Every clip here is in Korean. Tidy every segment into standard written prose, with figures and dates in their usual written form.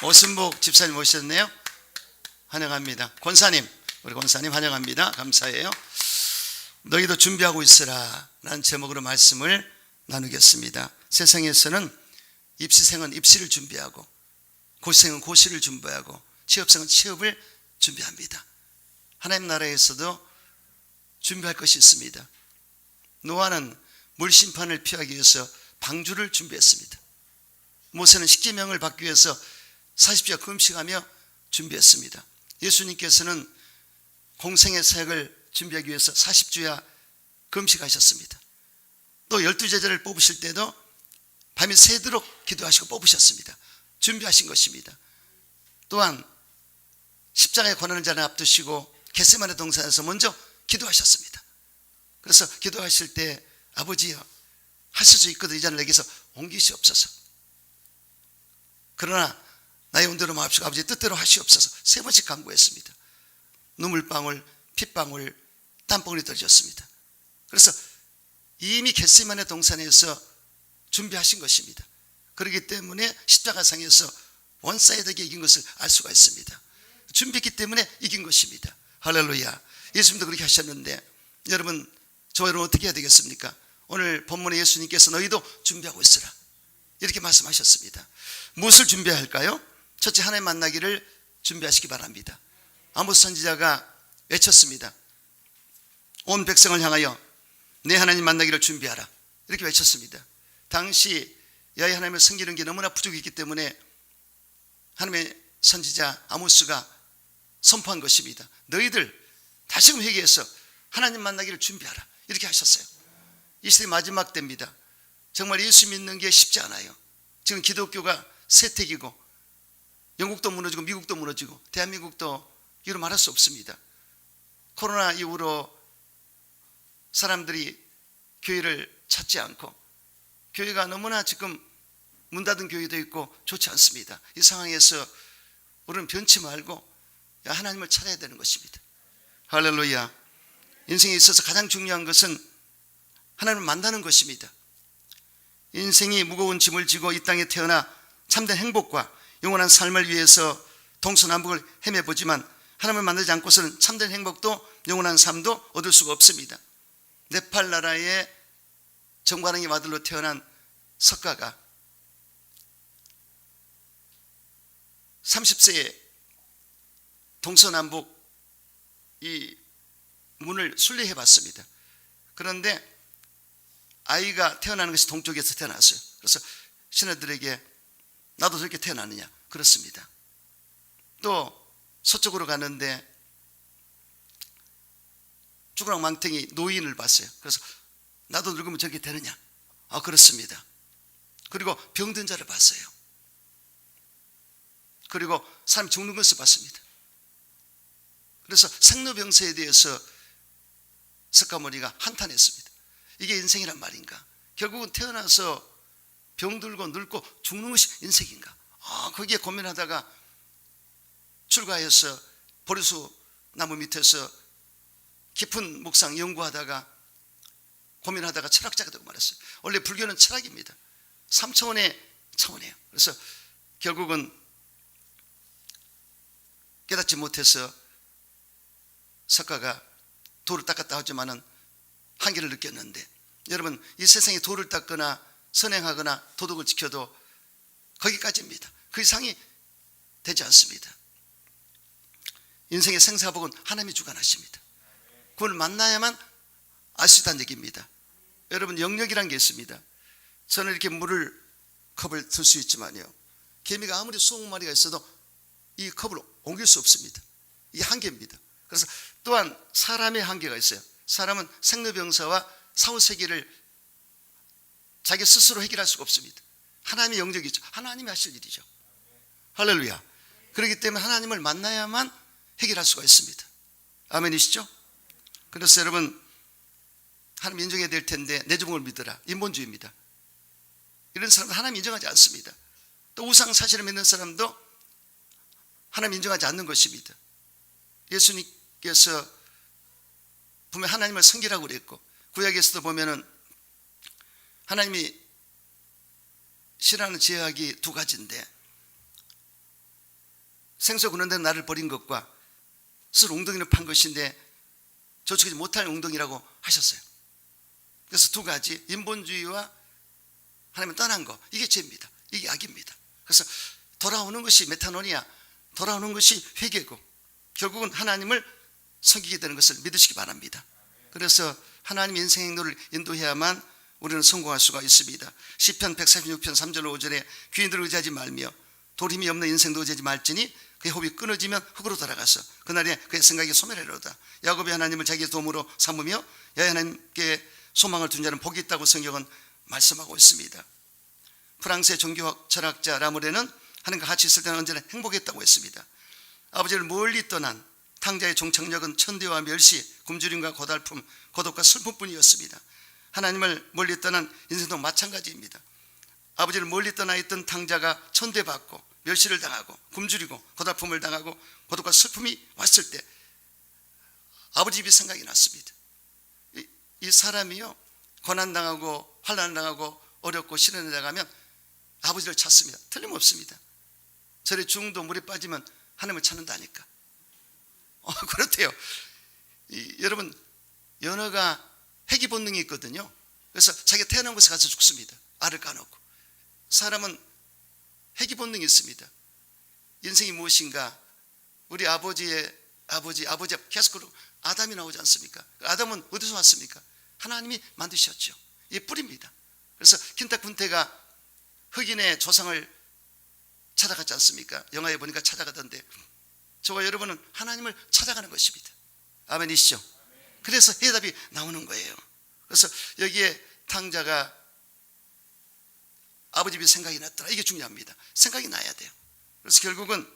오순복 집사님 오셨네요. 환영합니다. 권사님, 우리 권사님 환영합니다. 감사해요. 너희도 준비하고 있으라 라는 제목으로 말씀을 나누겠습니다. 세상에서는 입시생은 입시를 준비하고, 고시생은 고시를 준비하고, 취업생은 취업을 준비합니다. 하나님 나라에서도 준비할 것이 있습니다. 노아는 물심판을 피하기 위해서 방주를 준비했습니다. 모세는 십계명을 받기 위해서 40주야 금식하며 준비했습니다. 예수님께서는 공생의 사역을 준비하기 위해서 40주야 금식하셨습니다. 또 12제자를 뽑으실 때도 밤이 새도록 기도하시고 뽑으셨습니다. 준비하신 것입니다. 또한 십자가의 고난을 자는 앞두시고 겟세마네 동산에서 먼저 기도하셨습니다. 그래서 기도하실 때 아버지여, 하실 수 있거든 이 잔을 내게서 옮기시옵소서. 그러나 나의 온대로 마옵시고 아버지의 뜻대로 하시옵소서. 3번씩 간구했습니다. 눈물방울, 핏방울, 땀방울이 떨어졌습니다. 그래서 이미 겟세마네 동산에서 준비하신 것입니다. 그렇기 때문에 십자가상에서 원사이드에게 이긴 것을 알 수가 있습니다. 준비했기 때문에 이긴 것입니다. 할렐루야. 예수님도 그렇게 하셨는데, 여러분, 저와 여러분 어떻게 해야 되겠습니까? 오늘 본문에 예수님께서 너희도 준비하고 있으라 이렇게 말씀하셨습니다. 무엇을 준비해야 할까요? 첫째, 하나님 만나기를 준비하시기 바랍니다. 아모스 선지자가 외쳤습니다. 온 백성을 향하여 내 하나님 만나기를 준비하라 이렇게 외쳤습니다. 당시 야훼 하나님을 섬기는 게 너무나 부족했기 때문에 하나님의 선지자 아모스가 선포한 것입니다. 너희들 다시금 회개해서 하나님 만나기를 준비하라 이렇게 하셨어요. 이 시대 마지막 때입니다. 정말 예수 믿는 게 쉽지 않아요. 지금 기독교가 세택이고 영국도 무너지고 미국도 무너지고 대한민국도 이루 말할 수 없습니다. 코로나 이후로 사람들이 교회를 찾지 않고 교회가 너무나 지금 문 닫은 교회도 있고 좋지 않습니다. 이 상황에서 우리는 변치 말고 하나님을 찾아야 되는 것입니다. 할렐루야. 인생에 있어서 가장 중요한 것은 하나님을 만나는 것입니다. 인생이 무거운 짐을 지고 이 땅에 태어나 참된 행복과 영원한 삶을 위해서 동서남북을 헤매보지만 하나님을 만나지 않고서는 참된 행복도 영원한 삶도 얻을 수가 없습니다. 네팔 나라의 정관왕의 아들로 태어난 석가가 30세에 동서남북 이 문을 순례해 봤습니다. 그런데 아이가 태어나는 것이 동쪽에서 태어났어요. 그래서 신하들에게 나도 저렇게 태어났느냐? 그렇습니다. 또 서쪽으로 가는데 쭈그랑망탱이 노인을 봤어요. 그래서 나도 늙으면 저렇게 되느냐? 아, 그렇습니다. 그리고 병든 자를 봤어요. 그리고 사람이 죽는 것을 봤습니다. 그래서 생로병사에 대해서 석가모니가 한탄했습니다. 이게 인생이란 말인가? 결국은 태어나서 병들고 늙고 죽는 것이 인생인가? 거기에 고민하다가 출가해서 보리수 나무 밑에서 깊은 묵상 연구하다가 고민하다가 철학자가 되고 말았어요. 원래 불교는 철학입니다. 3차원의 차원이에요. 그래서 결국은 깨닫지 못해서 석가가 돌을 닦았다 하지만은 한계를 느꼈는데, 여러분, 이 세상에 돌을 닦거나 선행하거나 도덕을 지켜도 거기까지입니다. 그 이상이 되지 않습니다. 인생의 생사복은 하나님이 주관하십니다. 그걸 만나야만 알 수 있다는 얘기입니다. 여러분, 영역이란 게 있습니다. 저는 이렇게 컵을 들 수 있지만요, 개미가 아무리 20마리가 있어도 이 컵을 옮길 수 없습니다. 이게 한계입니다. 그래서 또한 사람의 한계가 있어요. 사람은 생로병사와 사후세계를 자기 스스로 해결할 수가 없습니다. 하나님의 영역이죠. 하나님이 하실 일이죠. 할렐루야. 그렇기 때문에 하나님을 만나야만 해결할 수가 있습니다. 아멘이시죠? 그래서 여러분, 하나님 인정해야 될 텐데 내 주먹을 믿어라, 인본주의입니다. 이런 사람은 하나님 인정하지 않습니다. 또 우상 사실을 믿는 사람도 하나님 인정하지 않는 것입니다. 예수님께서 분명 하나님을 섬기라고 그랬고, 구약에서도 보면은 하나님이 싫어하는 죄악이 2가지인데, 생수 그런 데 나를 버린 것과 스스로 웅덩이를 판 것인데 저축하지 못할 웅덩이라고 하셨어요. 그래서 두 가지, 인본주의와 하나님을 떠난 거, 이게 죄입니다. 이게 악입니다. 그래서 돌아오는 것이 메타노니아, 돌아오는 것이 회개고 결국은 하나님을 섬기게 되는 것을 믿으시기 바랍니다. 그래서 하나님의 인생 행로를 인도해야만 우리는 성공할 수가 있습니다. 시편 146편 3절 5절에 귀인들을 의지하지 말며 돌 힘이 없는 인생도 의지하지 말지니 그의 호흡이 끊어지면 흙으로 돌아가서 그날에 그의 생각이 소멸하리로다. 야곱이 하나님을 자기의 도움으로 삼으며 여호와 하나님께 소망을 둔 자는 복이 있다고 성경은 말씀하고 있습니다. 프랑스의 종교 철학자 라무레는 하나님과 같이 있을 때는 언제나 행복했다고 했습니다. 아버지를 멀리 떠난 탕자의 종착역은 천대와 멸시, 굶주림과 고달픔, 고독과 슬픔뿐이었습니다. 하나님을 멀리 떠난 인생도 마찬가지입니다. 아버지를 멀리 떠나 있던 탕자가 천대받고 멸시를 당하고 굶주리고 고달픔을 당하고 고독과 슬픔이 왔을 때 아버지 집이 생각이 났습니다. 이 사람이요, 고난당하고 환난당하고 어렵고 시련에 나가면 아버지를 찾습니다. 틀림없습니다. 절에 중도 물에 빠지면 하나님을 찾는다니까. 그렇대요. 여러분, 연어가 회귀 본능이 있거든요. 그래서 자기가 태어난 곳에 가서 죽습니다. 알을 까놓고. 사람은 회귀 본능이 있습니다. 인생이 무엇인가? 우리 아버지가 계속 아담이 나오지 않습니까? 아담은 어디서 왔습니까? 하나님이 만드셨죠. 이 뿌리입니다. 그래서 킨타쿤테가 흑인의 조상을 찾아갔지 않습니까? 영화에 보니까 찾아가던데 저와 여러분은 하나님을 찾아가는 것입니다. 아멘이시죠? 그래서 해답이 나오는 거예요. 그래서 여기에 탕자가 아버지 집이 생각이 났더라. 이게 중요합니다. 생각이 나야 돼요. 그래서 결국은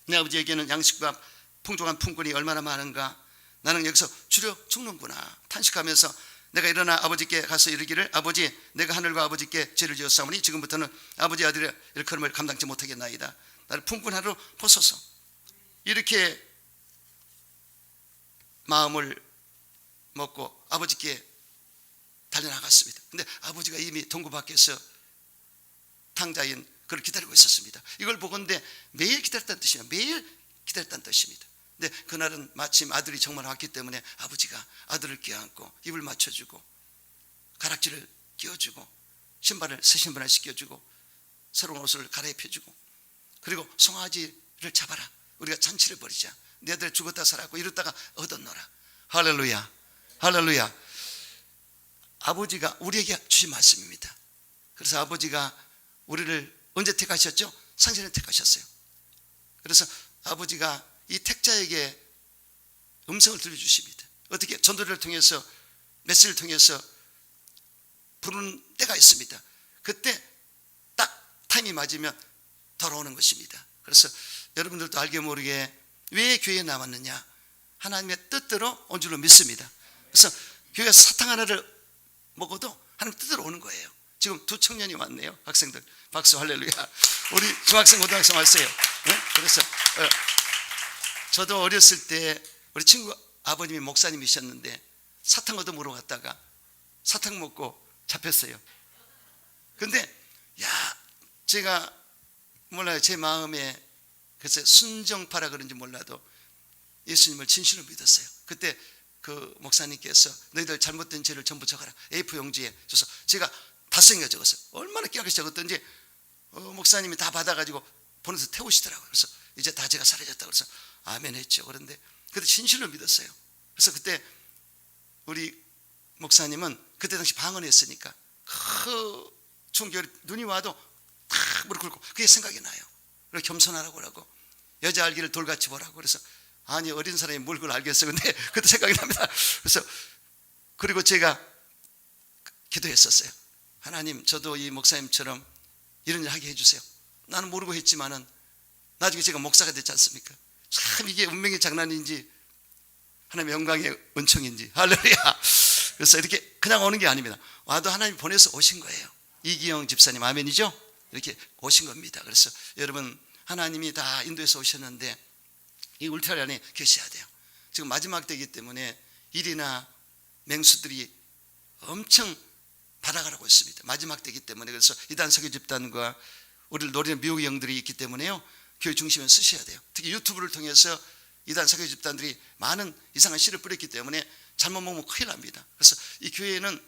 내 아버지에게는 양식과 풍족한 품꾼이 얼마나 많은가. 나는 여기서 주려 죽는구나. 탄식하면서 내가 일어나 아버지께 가서 이르기를 아버지, 내가 하늘과 아버지께 죄를 지었사오니 지금부터는 아버지 아들의 일컬음을 감당치 못하겠나이다. 나를 품꾼하러 보소서. 이렇게 마음을 먹고 아버지께 달려나갔습니다. 근데 아버지가 이미 동구 밖에서 탕자인 그를 기다리고 있었습니다. 이걸 보건대 매일 기다렸다는 뜻이에요. 매일 기다렸다는 뜻입니다. 근데 그날은 마침 아들이 정말 왔기 때문에 아버지가 아들을 껴안고 입을 맞춰주고 가락지를 끼워주고 새 신발을 씻겨주고 새로운 옷을 갈아입혀주고 그리고 송아지를 잡아라. 우리가 잔치를 벌이자. 내 아들 죽었다 살았고 이러다가 얻었노라. 할렐루야. 할렐루야. 아버지가 우리에게 주신 말씀입니다. 그래서 아버지가 우리를 언제 택하셨죠? 상신을 택하셨어요. 그래서 아버지가 이 택자에게 음성을 들려주십니다. 어떻게? 전도를 통해서 메시지를 통해서 부르는 때가 있습니다. 그때 딱 타임이 맞으면 돌아오는 것입니다. 그래서 여러분들도 알게 모르게 왜 교회에 남았느냐? 하나님의 뜻대로 온 줄로 믿습니다. 그래서 교회가 사탕 하나를 먹어도 하나님 뜻대로 오는 거예요. 지금 두 청년이 왔네요. 학생들 박수. 할렐루야. 우리 중학생 고등학생 왔어요. 네? 그래서 저도 어렸을 때 우리 친구 아버님이 목사님이셨는데 사탕 얻어 먹으러 갔다가 사탕 먹고 잡혔어요. 근데 제가 몰라요. 제 마음에 글쎄 순정파라 그런지 몰라도 예수님을 진실로 믿었어요. 그때 그 목사님께서 너희들 잘못된 죄를 전부 적어라. A4 용지에 줘서 제가 5개가 적었어요. 얼마나 깨끗이 적었던지 목사님이 다 받아가지고 보내서 태우시더라고요. 그래서 이제 다 제가 사라졌다. 그래서 아멘 했죠. 그런데 그때 진실로 믿었어요. 그래서 그때 우리 목사님은 그때 당시 방언했으니까 그 중겨울에 눈이 와도 탁 무릎 꿇고 그게 생각이 나요. 그리고 겸손하라고 그러고 여자 알기를 돌같이 보라고. 그래서 아니 어린 사람이 뭘 그걸 알겠어. 근데 그때 생각이 납니다. 그래서 그리고 제가 기도했었어요. 하나님, 저도 이 목사님처럼 이런 일 하게 해주세요. 나는 모르고 했지만은 나중에 제가 목사가 됐지 않습니까? 참 이게 운명의 장난인지 하나님의 영광의 은총인지. 할렐루야. 그래서 이렇게 그냥 오는 게 아닙니다. 와도 하나님 보내서 오신 거예요. 이기영 집사님 아멘이죠? 이렇게 오신 겁니다. 그래서 여러분, 하나님이 다 인도에서 오셨는데 이 울타리 안에 계셔야 돼요. 지금 마지막 때이기 때문에 일이나 맹수들이 엄청 받아가라고 했습니다. 마지막 때이기 때문에. 그래서 이단 석유 집단과 우리를 노리는 미혹의 영들이 있기 때문에요, 교회 중심에 쓰셔야 돼요. 특히 유튜브를 통해서 이단 사교 집단들이 많은 이상한 씨를 뿌렸기 때문에 잘못 먹으면 큰일 납니다. 그래서 이 교회는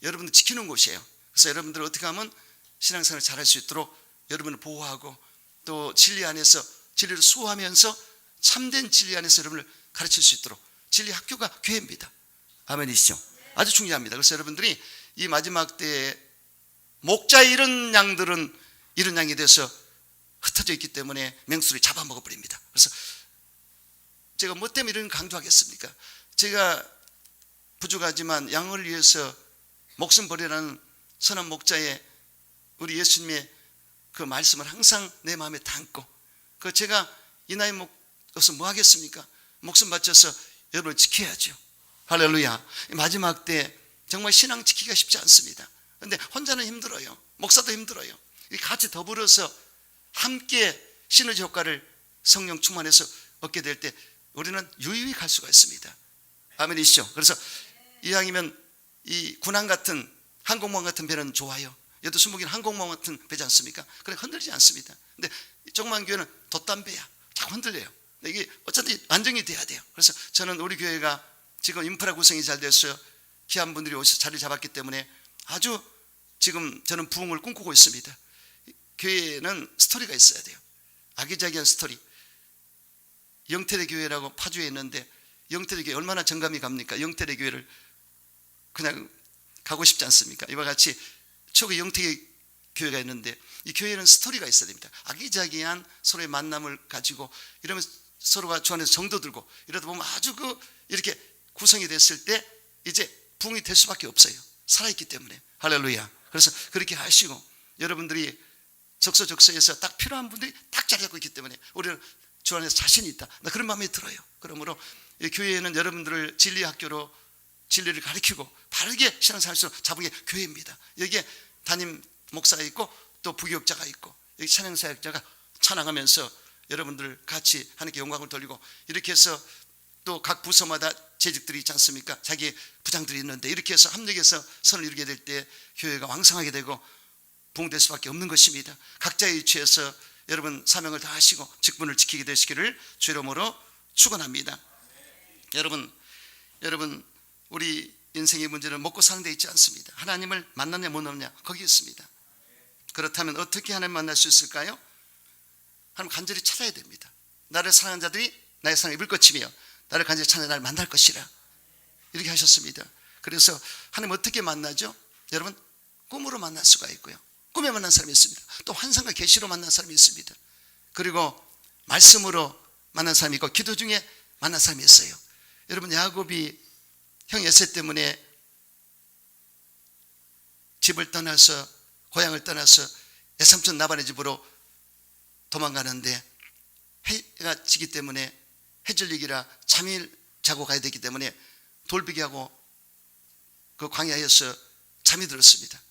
여러분들 지키는 곳이에요. 그래서 여러분들 어떻게 하면 신앙생활을 잘할 수 있도록 여러분을 보호하고 또 진리 안에서 진리를 수호하면서 참된 진리 안에서 여러분을 가르칠 수 있도록 진리 학교가 교회입니다. 아멘이시죠? 아주 중요합니다. 그래서 여러분들이 이 마지막 때에 목자 잃은 양들은 잃은 양이 돼서 흩어져 있기 때문에 맹수를 잡아먹어 버립니다. 그래서 제가 뭐 때문에 이런 강조하겠습니까? 제가 부족하지만 양을 위해서 목숨 버리라는 선한 목자의 우리 예수님의 그 말씀을 항상 내 마음에 담고, 그 제가 이 나이 먹어서 뭐 하겠습니까? 목숨 바쳐서 여러분을 지켜야죠. 할렐루야. 마지막 때 정말 신앙 지키기가 쉽지 않습니다. 그런데 혼자는 힘들어요. 목사도 힘들어요. 같이 더불어서 함께 시너지 효과를 성령 충만해서 얻게 될 때 우리는 유유히 갈 수가 있습니다. 아멘이시죠? 그래서 이왕이면 이 군함 같은 항공모함 같은 배는 좋아요. 여도 순복이는 항공모함 같은 배지 않습니까? 그래 흔들리지 않습니다. 근데 조그만 교회는 돛담배야. 자꾸 흔들려요. 이게 어차피 안정이 돼야 돼요. 그래서 저는 우리 교회가 지금 인프라 구성이 잘 됐어요. 귀한 분들이 오셔서 자리를 잡았기 때문에 아주 지금 저는 부흥을 꿈꾸고 있습니다. 교회는 스토리가 있어야 돼요. 아기자기한 스토리. 영태대 교회라고 파주에 있는데 영태대 교회 얼마나 정감이 갑니까? 영태대 교회를 그냥 가고 싶지 않습니까? 이와 같이 초기 영태대 교회가 있는데 이 교회는 스토리가 있어야 됩니다. 아기자기한 서로의 만남을 가지고 이러면 서로가 주 안에서 정도 들고 이러다 보면 아주 이렇게 구성이 됐을 때 이제 부흥이 될 수밖에 없어요. 살아있기 때문에. 할렐루야. 그래서 그렇게 하시고 여러분들이 적소적소에서 딱 필요한 분들이 딱 자리 잡고 있기 때문에 우리는 주 안에서 자신이 있다. 나 그런 마음이 들어요. 그러므로 이 교회는 여러분들을 진리 학교로 진리를 가르치고 바르게 신앙생활을 잡은 게 교회입니다. 여기에 담임 목사가 있고 또 부교육자가 있고 여기 찬양사역자가 찬양하면서 여러분들 같이 하나님께 영광을 돌리고 이렇게 해서 또 각 부서마다 재직들이 있지 않습니까? 자기 부장들이 있는데 이렇게 해서 합력해서 선을 이루게 될 때 교회가 왕성하게 되고 부흥될 수밖에 없는 것입니다. 각자의 위치에서 여러분 사명을 다하시고 직분을 지키게 되시기를 주 이름으로 축원합니다. 여러분 우리 인생의 문제는 먹고 사는 데 있지 않습니다. 하나님을 만났냐 못 만났냐 거기 있습니다. 그렇다면 어떻게 하나님 만날 수 있을까요? 하나님 간절히 찾아야 됩니다. 나를 사랑하는 자들이 나의 사랑을 입을 것이며 나를 간절히 찾아 나를 만날 것이라 이렇게 하셨습니다. 그래서 하나님 어떻게 만나죠? 여러분 꿈으로 만날 수가 있고요. 꿈에 만난 사람이 있습니다. 또 환상과 계시로 만난 사람이 있습니다. 그리고 말씀으로 만난 사람이 있고 기도 중에 만난 사람이 있어요. 여러분 야곱이 형 에세 때문에 집을 떠나서 고향을 떠나서 외삼촌 라반의 집으로 도망가는데 해가 지기 때문에 해질녘이라 잠을 자고 가야 되기 때문에 돌비기하고 그 광야에서 잠이 들었습니다.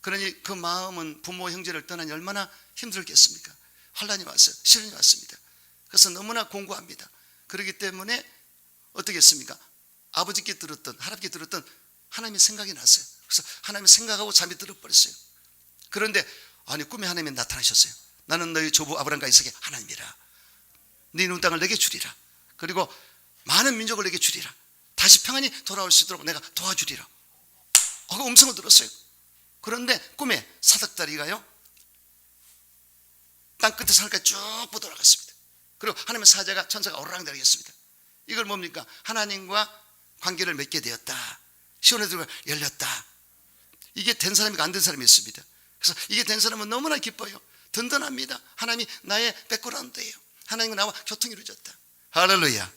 그러니 그 마음은 부모 형제를 떠나니 얼마나 힘들겠습니까? 환란이 왔어요. 시련이 왔습니다. 그래서 너무나 공고합니다. 그렇기 때문에 어떻게 했습니까? 아버지께 들었던 할아버지께 들었던 하나님의 생각이 났어요. 그래서 하나님의 생각하고 잠이 들어버렸어요. 그런데 아니 꿈에 하나님이 나타나셨어요. 나는 너희 조부 아브라함과 이삭의 하나님이라. 네 눈 땅을 내게 주리라. 그리고 많은 민족을 내게 주리라. 다시 평안히 돌아올 수 있도록 내가 도와주리라. 그 음성을 들었어요. 그런데 꿈에 사닥다리가요 땅끝에 산까지 쭉 뻗어나갔습니다. 그리고 하나님의 사자가 천사가 오르락내리겠습니다. 이걸 뭡니까? 하나님과 관계를 맺게 되었다. 시온의 들과 열렸다. 이게 된 사람이고 안 된 사람이 있습니다. 그래서 이게 된 사람은 너무나 기뻐요. 든든합니다. 하나님이 나의 백그라운드예요. 하나님과 나와 교통이 이루어졌다. 할렐루야.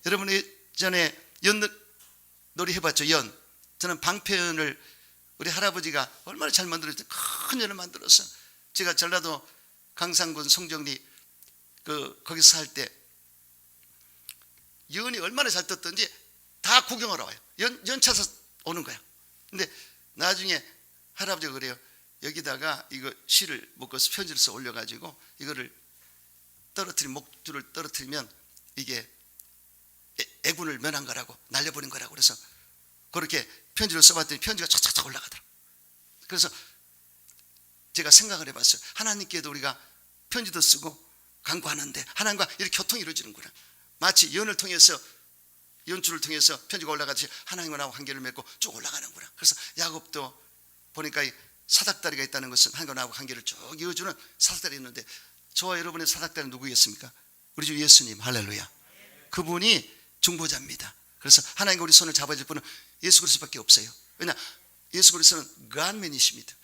여러분 예전에 연놀이 해봤죠? 연. 저는 방패연을 우리 할아버지가 얼마나 잘 만들었죠. 큰 연을 만들어서 제가 전라도 강산군 송정리 거기서 살 때 연이 얼마나 잘 떴던지 다 구경하러 와요. 연 찾아서 오는 거야. 근데 나중에 할아버지가 그래요. 여기다가 이거 실을 묶어서 편지를 써 올려가지고 이거를 목줄을 떨어뜨리면 이게 애군을 면한 거라고 날려버린 거라고 그래서 그렇게 편지를 써봤더니 편지가 착착착 올라가더라. 그래서 제가 생각을 해봤어요. 하나님께도 우리가 편지도 쓰고 간구하는데 하나님과 이렇게 교통이 이루어지는구나. 마치 연을 통해서, 연줄을 통해서 편지가 올라가듯이 하나님과 관계를 맺고 쭉 올라가는구나. 그래서 야곱도 보니까 이 사닥다리가 있다는 것은 하나님과 나하고 관계를 쭉 이어주는 사닥다리 있는데, 저와 여러분의 사닥다리는 누구겠습니까? 우리 주 예수님. 할렐루야. 그분이 중보자입니다. 그래서 하나님과 우리 손을 잡아줄 분은 예수 그리스도밖에 없어요. 왜냐? 예수 그리스도는 Godman이십니다.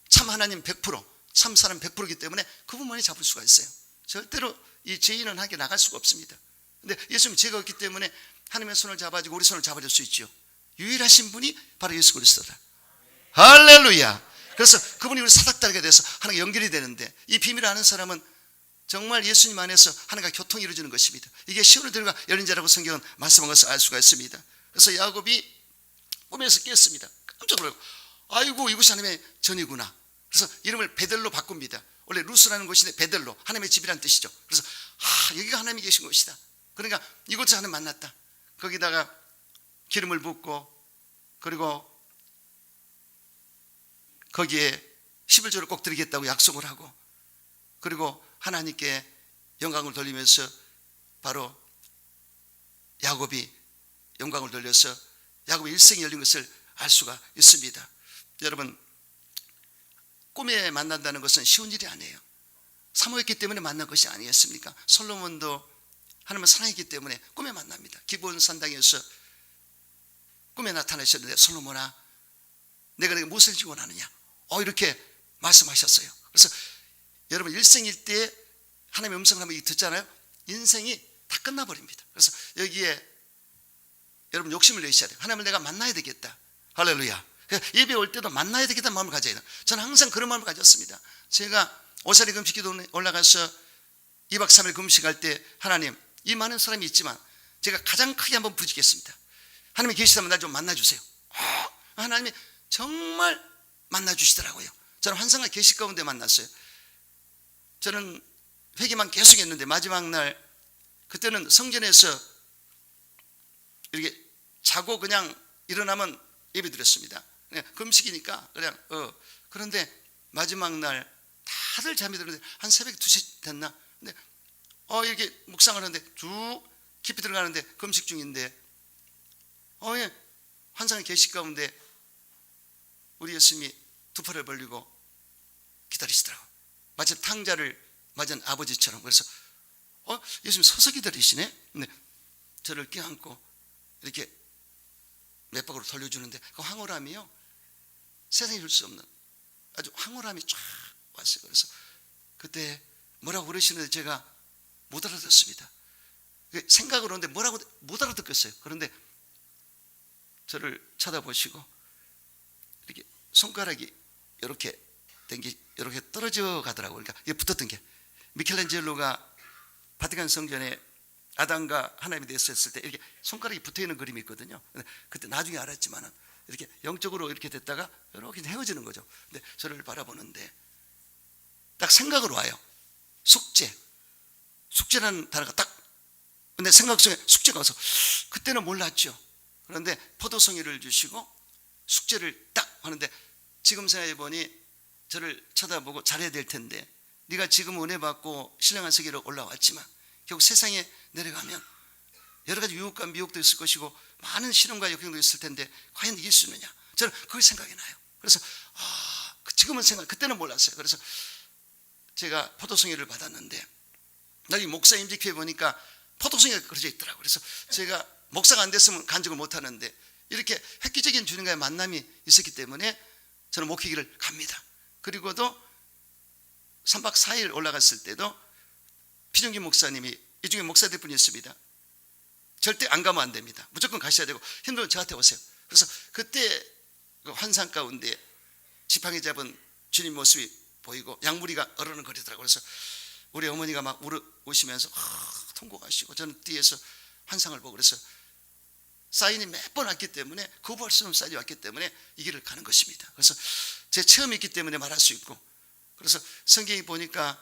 참 하나님 100%, 참 사람 100%이기 때문에 그분만이 잡을 수가 있어요. 절대로 이 죄인은 하게 나갈 수가 없습니다. 근데 예수님 죄가 없기 때문에 하나님의 손을 잡아주고 우리 손을 잡아줄 수 있죠. 유일하신 분이 바로 예수 그리스도다. 할렐루야. 그래서 그분이 우리 사닥다리가 돼서 하나님과 연결이 되는데, 이 비밀을 아는 사람은 정말 예수님 안에서 하나님과 교통이 이루어지는 것입니다. 이게 시온의 들과 열린 자라고 성경은 말씀한 것을 알 수가 있습니다. 그래서 야곱이 꿈에서 깼습니다. 깜짝 놀라고, 아이고 이곳이 하나님의 전이구나. 그래서 이름을 베델로 바꿉니다. 원래 루스라는 곳인데 베델로, 하나님의 집이라는 뜻이죠. 그래서 여기가 하나님이 계신 곳이다. 그러니까 이곳에서 하나님 만났다. 거기다가 기름을 붓고, 그리고 거기에 11조를 꼭 드리겠다고 약속을 하고, 그리고 하나님께 영광을 돌리면서 바로 야곱이 영광을 돌려서 야곱의 일생이 열린 것을 알 수가 있습니다. 여러분, 꿈에 만난다는 것은 쉬운 일이 아니에요. 사모했기 때문에 만난 것이 아니었습니까? 솔로몬도 하나님을 사랑했기 때문에 꿈에 만납니다. 기브온 산당에서 꿈에 나타나셨는데, 솔로몬아 내가 내게 무엇을 주기 원하느냐, 이렇게 말씀하셨어요. 그래서 여러분, 일생일대에 하나님의 음성을 한번 듣잖아요. 인생이 다 끝나버립니다. 그래서 여기에 여러분 욕심을 내셔야 돼요. 하나님을 내가 만나야 되겠다. 할렐루야. 예배 올 때도 만나야 되겠다는 마음을 가져야 돼요. 저는 항상 그런 마음을 가졌습니다. 제가 오사리 금식 기도 올라가서 2박 3일 금식할 때, 하나님, 이 많은 사람이 있지만 제가 가장 크게 한번 부르짖겠습니다. 하나님이 계시다면 날 좀 만나주세요. 하나님이 정말 만나주시더라고요. 저는 환상과 계시 가운데 만났어요. 저는 회개만 계속 했는데 마지막 날, 그때는 성전에서 이렇게 자고 그냥 일어나면 예배 드렸습니다. 금식이니까 그냥 그런데 마지막 날 다들 잠이 들었는데 한 새벽 2시 됐나? 근데 이렇게 묵상을 하는데 쭉 깊이 들어가는데 금식 중인데 환상의 계시 가운데 우리 예수님이 두 팔을 벌리고 기다리시더라고요. 마치 탕자를 맞은 아버지처럼. 그래서 예수님 서서 기다리시네. 근데 저를 껴안고 이렇게 몇 박으로 돌려주는데 그 황홀함이요, 세상에 이룰 수 없는 아주 황홀함이 쫙 왔어요. 그래서 그때 뭐라고 그러시는데 제가 못 알아듣습니다. 생각을 하는데 뭐라고 못 알아듣겠어요. 그런데 저를 쳐다보시고 이렇게 손가락이 이렇게 이렇게 떨어져 가더라고요. 그러니까 이게 붙었던 게, 미켈란젤로가 바티칸 성전에 아담과 하나님이 됐었을 때 이렇게 손가락이 붙어 있는 그림이 있거든요. 그때 나중에 알았지만은 이렇게 영적으로 이렇게 됐다가 이렇게 헤어지는 거죠. 근데 저를 바라보는데 딱 생각으로 와요. 숙제라는 단어가 딱, 근데 생각 속에 숙제가 와서, 그때는 몰랐죠. 그런데 포도송이를 주시고 숙제를 딱 하는데, 지금 생각해 보니 저를 쳐다보고 잘해야 될 텐데, 네가 지금 은혜 받고 신령한 세계로 올라왔지만 결국 세상에 내려가면 여러 가지 유혹과 미혹도 있을 것이고 많은 시련과 역경도 있을 텐데 과연 이길 수 있느냐, 저는 그게 생각이 나요. 그래서 지금은 그때는 몰랐어요. 그래서 제가 포도송이를 받았는데 나중에 목사 임직회 보니까 포도송이가 그려져 있더라고요. 그래서 제가 목사가 안 됐으면 간증을 못 하는데 이렇게 획기적인 주님과의 만남이 있었기 때문에 저는 목회기를 갑니다. 그리고도 3박 4일 올라갔을 때도 피정기 목사님이, 이 중에 목사들 분이 있습니다. 절대 안 가면 안 됩니다. 무조건 가셔야 되고, 힘들면 저한테 오세요. 그래서 그때 그 환상 가운데 지팡이 잡은 주님 모습이 보이고 양무리가 어르는거리더라고요. 그래서 우리 어머니가 막 우시면서 통곡하시고, 저는 뒤에서 환상을 보고, 그래서 사인이 몇 번 왔기 때문에, 거부할 수 없는 사인이 왔기 때문에 이 길을 가는 것입니다. 그래서 제 체험이 있기 때문에 말할 수 있고, 그래서 성경이 보니까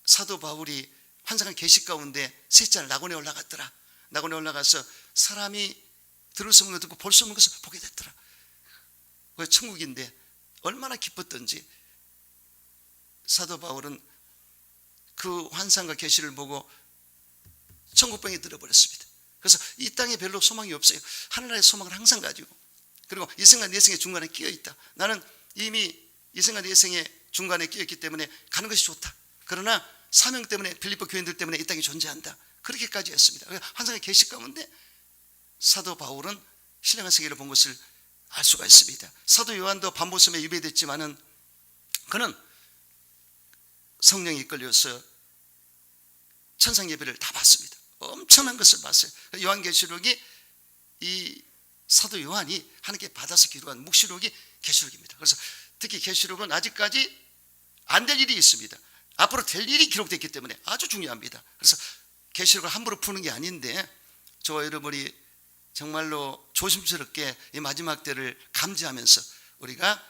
사도 바울이 환상한 계시 가운데 셋째 날 낙원에 올라갔더라. 낙원에 올라가서 사람이 들을 수 없는 거 듣고 볼 수 없는 것을 보게 됐더라. 그게 천국인데 얼마나 기뻤던지. 사도 바울은 그 환상과 계시를 보고 천국병에 들어버렸습니다. 그래서 이 땅에 별로 소망이 없어요. 하늘나라의 소망을 항상 가지고, 그리고 이 생과 내 생의 중간에 끼어 있다. 나는 이미 이 생과 내 생의 중간에 끼어 있기 때문에 가는 것이 좋다. 그러나 사명 때문에, 빌립보 교인들 때문에 이 땅에 존재한다. 그렇게까지 했습니다. 환상의 계시 가운데 사도 바울은 신령한 세계를 본 것을 알 수가 있습니다. 사도 요한도 반보섬에 유배됐지만은 그는 성령이 이끌려서 천상 예배를 다 봤습니다. 엄청난 것을 봤어요. 요한계시록이, 이 사도 요한이 하나님께 받아서 기록한 묵시록이 계시록입니다. 그래서 특히 계시록은 아직까지 안 될 일이 있습니다. 앞으로 될 일이 기록됐기 때문에 아주 중요합니다. 그래서 계시록을 함부로 푸는 게 아닌데, 저와 여러분이 정말로 조심스럽게 이 마지막 때를 감지하면서 우리가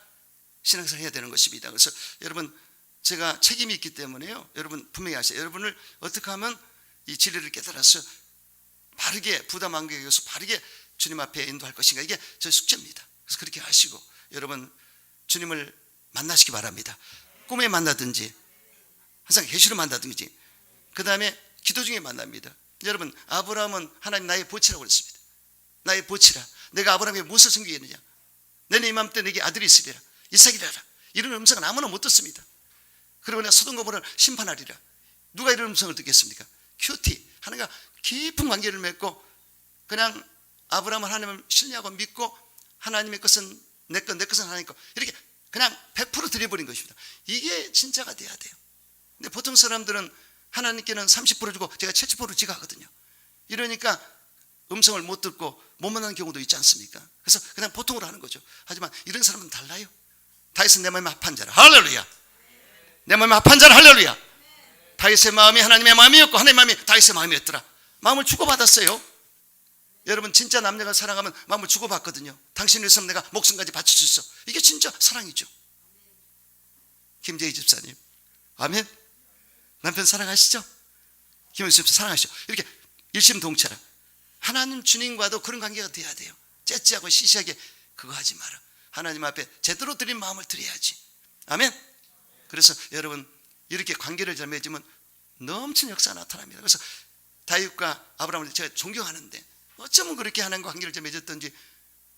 신앙생활을 해야 되는 것입니다. 그래서 여러분, 제가 책임이 있기 때문에요, 여러분 분명히 아세요. 여러분을 어떻게 하면 이 진리를 깨달아서 바르게, 부담 안 가져서 바르게 주님 앞에 인도할 것인가, 이게 저의 숙제입니다. 그래서 그렇게 하시고 여러분 주님을 만나시기 바랍니다. 꿈에 만나든지 항상 계시로 만나든지, 그 다음에 기도 중에 만납니다. 여러분, 아브라함은 하나님 나의 보치라고 그랬습니다. 나의 보치라. 내가 아브라함에게 무엇을 섬기겠느냐. 내년 이맘때 내게 아들이 있으리라, 이삭이라라. 이런 음성은 아무나 못 듣습니다. 그리고 내가 소돔과 고모라를 심판하리라. 누가 이런 음성을 듣겠습니까? 큐티, 하나님과 깊은 관계를 맺고 그냥 아브라함은 하나님을 신뢰하고 믿고, 하나님의 것은 내 것, 내 것은 하나님 것, 이렇게 그냥 100% 드려버린 것입니다. 이게 진짜가 돼야 돼요. 근데 보통 사람들은 하나님께는 30% 주고 제가 70% 지가하거든요. 이러니까 음성을 못 듣고 못 만나는 경우도 있지 않습니까? 그래서 그냥 보통으로 하는 거죠. 하지만 이런 사람은 달라요. 다윗은 내 마음에 합한 자라, 할렐루야. 내 마음에 합한 자라, 할렐루야. 다윗의 마음이 하나님의 마음이었고 하나님의 마음이 다윗의 마음이었더라. 마음을 주고받았어요. 여러분, 진짜 남녀가 사랑하면 마음을 주고받거든요. 당신을 위해서 내가 목숨까지 바칠 수 있어. 이게 진짜 사랑이죠. 김재희 집사님, 아멘. 남편 사랑하시죠? 김영수 집사 사랑하시죠? 이렇게 일심동체라. 하나님 주님과도 그런 관계가 돼야 돼요. 째째하고 시시하게 그거 하지 마라. 하나님 앞에 제대로 드린 마음을 드려야지. 아멘. 그래서 여러분, 이렇게 관계를 잘 맺으면 넘치는 역사가 나타납니다. 그래서 다윗과 아브라함을 제가 존경하는데 어쩌면 그렇게 하나님과 관계를 잘 맺었던지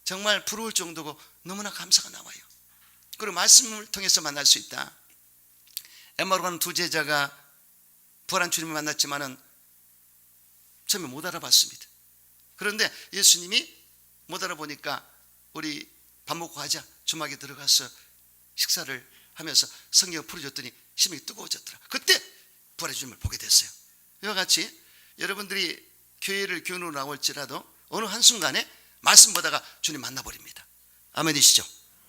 정말 부러울 정도고 너무나 감사가 나와요. 그리고 말씀을 통해서 만날 수 있다. 엠마오로 가는 두 제자가 부활한 주님을 만났지만은 처음에 못 알아봤습니다. 그런데 예수님이 못 알아보니까 우리 밥 먹고 가자, 주막에 들어가서 식사를 하면서 성경을 풀어줬더니 심히 뜨거워졌더라. 그때 부활의 주님을 보게 됐어요. 이와 같이 여러분들이 교회를 교인으로 나올지라도 어느 한순간에 말씀 보다가 주님 만나버립니다. 아멘이시죠?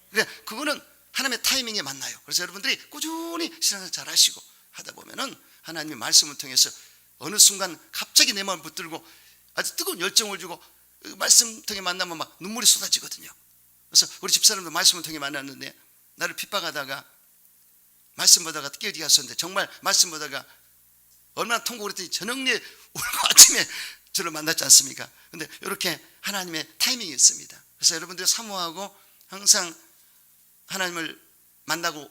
그러니까 그거는 하나님의 타이밍에 만나요. 그래서 여러분들이 꾸준히 신앙을 잘 하시고 하다 보면은 하나님의 말씀을 통해서 어느 순간 갑자기 내 마음을 붙들고 아주 뜨거운 열정을 주고, 말씀 통해 만나면 막 눈물이 쏟아지거든요. 그래서 우리 집사람도 말씀을 통해 만났는데 나를 핍박하다가 말씀 보다가 깨어지게 하셨는데, 정말 말씀 보다가 얼마나 통곡을 했더니 저녁에 울고 아침에 저를 만났지 않습니까? 근데 이렇게 하나님의 타이밍이 있습니다. 그래서 여러분들이 사모하고 항상 하나님을 만나고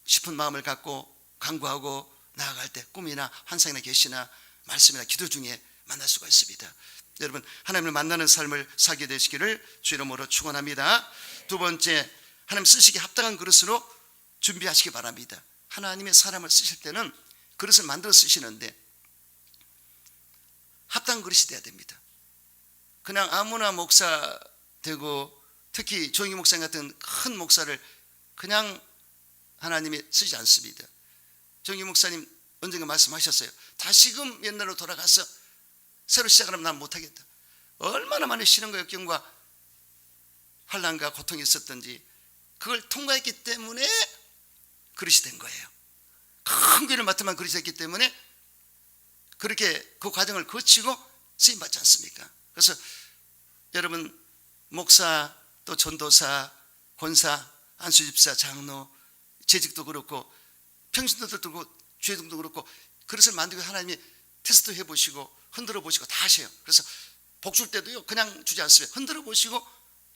싶은 마음을 갖고 간구하고 나아갈 때 꿈이나 환상이나 계시나 말씀이나 기도 중에 만날 수가 있습니다. 여러분, 하나님을 만나는 삶을 살게 되시기를 주 이름으로 축원합니다. 두 번째, 하나님 쓰시기에 합당한 그릇으로 준비하시기 바랍니다. 하나님의 사람을 쓰실 때는 그릇을 만들어 쓰시는데 합당한 그릇이 돼야 됩니다. 그냥 아무나 목사 되고, 특히 조영희 목사님 같은 큰 목사를 그냥 하나님이 쓰지 않습니다. 조영희 목사님 언젠가 말씀하셨어요. 다시금 옛날로 돌아가서 새로 시작하면 난 못하겠다. 얼마나 많은 시련과 역경과 환난과 고통이 있었던지 그걸 통과했기 때문에 그릇이 된 거예요. 큰 교회를 맡으면 그릇이 됐기 때문에 그렇게 그 과정을 거치고 쓰임받지 않습니까? 그래서 여러분, 목사, 또 전도사, 권사, 안수집사, 장로, 재직도 그렇고 평신도들도 그렇고 주회동도 그렇고 그릇을 만들고 하나님이 테스트 해보시고 흔들어 보시고 다 하세요. 그래서 복 줄 때도요, 그냥 주지 않습니다. 흔들어 보시고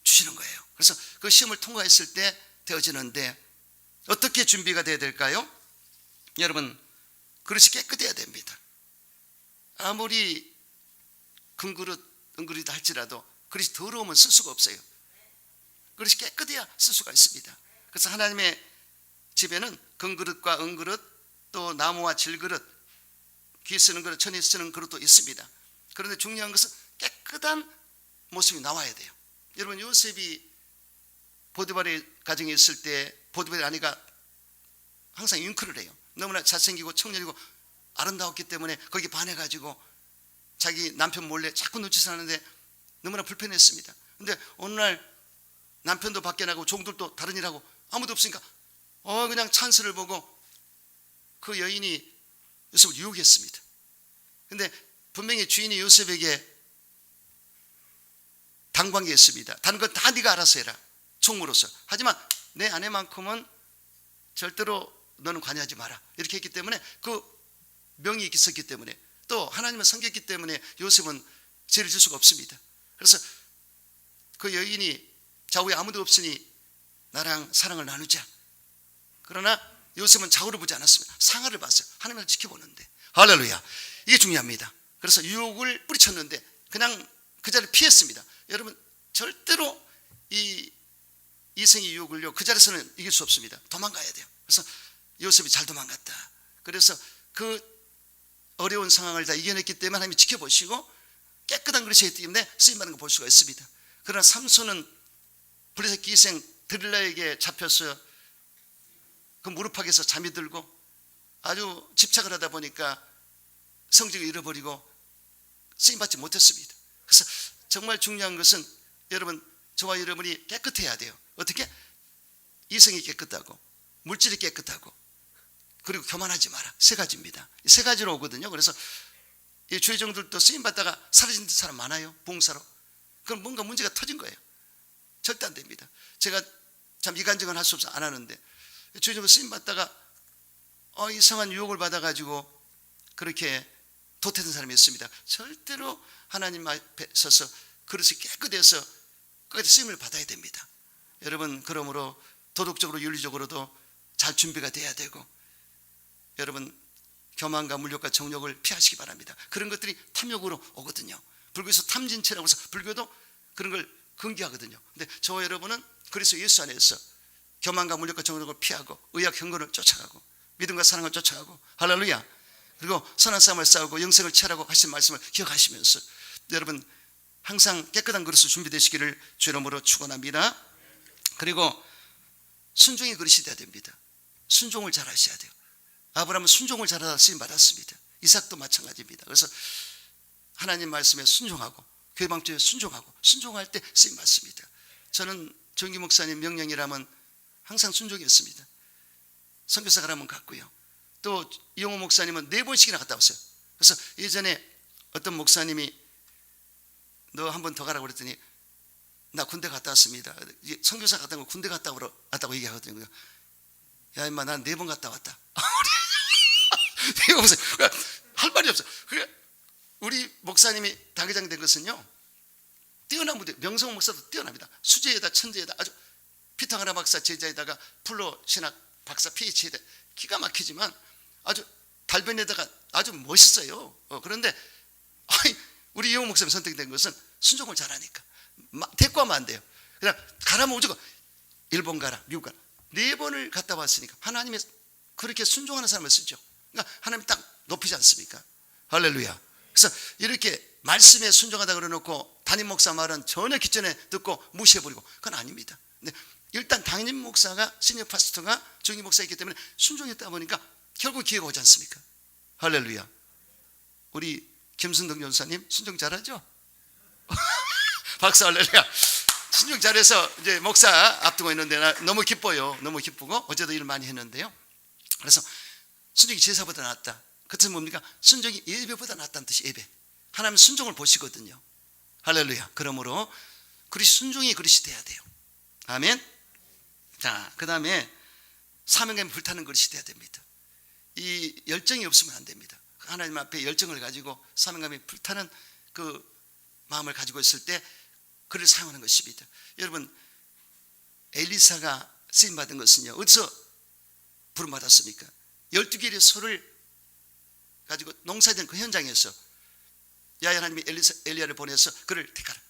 주시는 거예요. 그래서 그 시험을 통과했을 때 되어지는데 어떻게 준비가 돼야 될까요? 여러분, 그릇이 깨끗해야 됩니다. 아무리 금그릇, 은그릇이다 할지라도 그릇이 더러우면 쓸 수가 없어요. 그릇이 깨끗해야 쓸 수가 있습니다. 그래서 하나님의 집에는 금그릇과 은그릇, 또 나무와 질그릇, 귀 쓰는 그릇, 천이 쓰는 그릇도 있습니다. 그런데 중요한 것은 깨끗한 모습이 나와야 돼요. 여러분, 요셉이 보디발의 가정에 있을 때 보디발의 아내가 항상 윙크를 해요. 너무나 잘생기고 청년이고 아름다웠기 때문에 거기에 반해가지고 자기 남편 몰래 자꾸 눈짓을 하는데 너무나 불편했습니다. 근데 어느 날 남편도 밖에 나가고 종들도 다른 일하고 아무도 없으니까 그냥 찬스를 보고 그 여인이 요셉을 유혹했습니다. 근데 분명히 주인이 요셉에게 당관계했습니다. 다른 건 다 네가 알아서 해라, 총무로서. 하지만 내 아내만큼은 절대로 너는 관여하지 마라, 이렇게 했기 때문에, 그 명이 있었기 때문에, 또 하나님을 섬겼기 때문에 요셉은 죄를 질 수가 없습니다. 그래서 그 여인이 좌우에 아무도 없으니 나랑 사랑을 나누자. 그러나 요셉은 좌우를 보지 않았습니다. 상하를 봤어요. 하나님을 지켜보는데. 할렐루야. 이게 중요합니다. 그래서 유혹을 뿌리쳤는데 그냥 그 자리를 피했습니다. 여러분, 절대로 이 이성의 유혹을요, 그 자리에서는 이길 수 없습니다. 도망가야 돼요. 그래서 요셉이 잘 도망갔다. 그래서 그 어려운 상황을 다 이겨냈기 때문에 하나님이 지켜보시고 깨끗한 그릇이기 때문에 쓰임받는 걸 볼 수가 있습니다. 그러나 삼손은 블레셋 기생 드릴라에게 잡혀서 그 무릎팍에서 잠이 들고 아주 집착을 하다 보니까 성직을 잃어버리고 쓰임받지 못했습니다. 그래서 정말 중요한 것은 여러분, 저와 여러분이 깨끗해야 돼요. 어떻게? 이성이 깨끗하고 물질이 깨끗하고 그리고 교만하지 마라. 세 가지입니다. 세 가지로 오거든요. 그래서 이 죄종들도 쓰임받다가 사라진 사람 많아요. 봉사로. 그럼 뭔가 문제가 터진 거예요. 절대 안 됩니다. 제가 참 이간증은 할 수 없어 안 하는데, 죄종들 쓰임받다가 이상한 유혹을 받아가지고 그렇게 도태된 사람이 있습니다. 절대로 하나님 앞에 서서 그릇이 깨끗해서 끝까지 쓰임을 받아야 됩니다. 여러분, 그러므로 도덕적으로 윤리적으로도 잘 준비가 돼야 되고, 여러분, 교만과 물욕과 정욕을 피하시기 바랍니다. 그런 것들이 탐욕으로 오거든요. 불교에서 탐진체라고 해서 불교도 그런 걸 금기하거든요. 근데 저와 여러분은 그래서 예수 안에서 교만과 물욕과 정욕을 피하고 의학 경건을 쫓아가고 믿음과 사랑을 쫓아가고, 할렐루야. 그리고 선한 싸움을 싸우고 영생을 취하라고 하신 말씀을 기억하시면서 여러분 항상 깨끗한 그릇으로 준비되시기를 주 이름으로 축원합니다. 그리고 순종의 그릇이 돼야 됩니다. 순종을 잘 하셔야 돼요. 아브라함은 순종을 잘하다 쓰임 받았습니다. 이삭도 마찬가지입니다. 그래서 하나님 말씀에 순종하고 교회 방법에 순종하고 순종할 때 쓰임 받습니다. 저는 정기 목사님 명령이라면 항상 순종했습니다. 선교사 가라면 갔고요. 또 이용호 목사님은 4번씩이나 갔다 왔어요. 그래서 예전에 어떤 목사님이 너 한 번 더 가라고 그랬더니 나 군대 갔다 왔습니다. 선교사 갔다 온 거 군대 갔다 왔다고 얘기하거든요. 야 임마, 난 4번 갔다 왔다. 할 말이 없어. 우리 목사님이 당회장 된 것은요, 뛰어난 무대, 명성 목사도 뛰어납니다. 수재에다 천재에다 아주 피타고라 박사 제자에다가 플로 신학 박사 PhD에 기가 막히지만 아주 달변에다가 아주 멋있어요. 그런데 우리 이용 목사님 선택된 것은 순종을 잘하니까 대꾸하면 안 돼요. 그냥 가라면 오죽 일본 가라, 미국 가라. 4번을 갔다 왔으니까 하나님의 그렇게 순종하는 사람을 쓰죠. 그러니까 하나님이 딱 높이지 않습니까? 할렐루야. 그래서 이렇게 말씀에 순종하다 그러놓고 담임 목사 말은 전혀 기존에 듣고 무시해버리고, 그건 아닙니다. 근데 일단 담임 목사가 시니어 파스터가 정기 목사이기 때문에 순종했다 보니까 결국 기회가 오지 않습니까? 할렐루야. 우리 김순덕 전사님 순종 잘하죠? 박수 할렐루야. 순종 잘해서 이제 목사 앞두고 있는데 나 너무 기뻐요. 너무 기쁘고 어제도 일 많이 했는데요. 그래서 순종이 제사보다 낫다. 그 뜻은 뭡니까? 순종이 예배보다 낫다는 뜻이 예배. 하나님 순종을 보시거든요. 할렐루야. 그러므로 그릇이 순종이 그릇이 돼야 돼요. 아멘. 자, 그 다음에 사명감이 불타는 그릇이 돼야 됩니다. 이 열정이 없으면 안 됩니다. 하나님 앞에 열정을 가지고 사명감이 불타는 그 마음을 가지고 있을 때 그를 사용하는 것입니다. 여러분, 엘리사가 쓰임받은 것은요, 어디서 부름받았습니까? 12개의 소를 가지고 농사된 그 현장에서 야훼 하나님이 엘리야를 보내서 그를 택하라.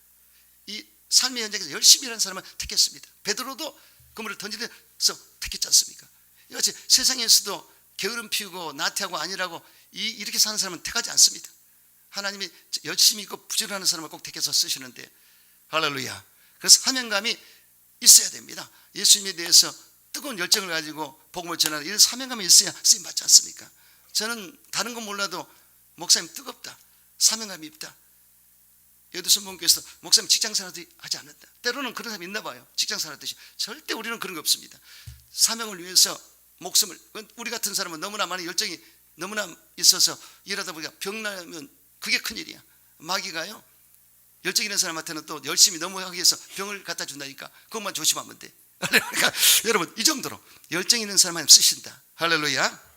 이 삶의 현장에서 열심히 일하는 사람을 택했습니다. 베드로도 그물을 던지면서 택했지 않습니까? 이같이 세상에서도 게으름 피우고 나태하고 아니라고 이렇게 사는 사람은 택하지 않습니다. 하나님이 열심히 있고 부지런한 사람을 꼭 택해서 쓰시는데, 할렐루야. 그래서 사명감이 있어야 됩니다. 예수님에 대해서 뜨거운 열정을 가지고 복음을 전하는 이런 사명감이 있어야 쓰임 받지 않습니까? 저는 다른 건 몰라도 목사님 뜨겁다, 사명감이 있다. 여기도 선봉교에서 목사님 직장생활도 하지 않는다. 때로는 그런 사람이 있나 봐요. 직장생활하듯이. 절대 우리는 그런 게 없습니다. 사명을 위해서 목숨을, 우리 같은 사람은 너무나 많은 열정이 너무나 있어서 일하다 보니까 병나면 그게 큰일이야. 마귀가요, 열정 있는 사람한테는 또 열심히 너무 하기 위해서 병을 갖다 준다니까 그것만 조심하면 돼. 그러니까 여러분, 이 정도로 열정 있는 사람만 쓰신다. 할렐루야.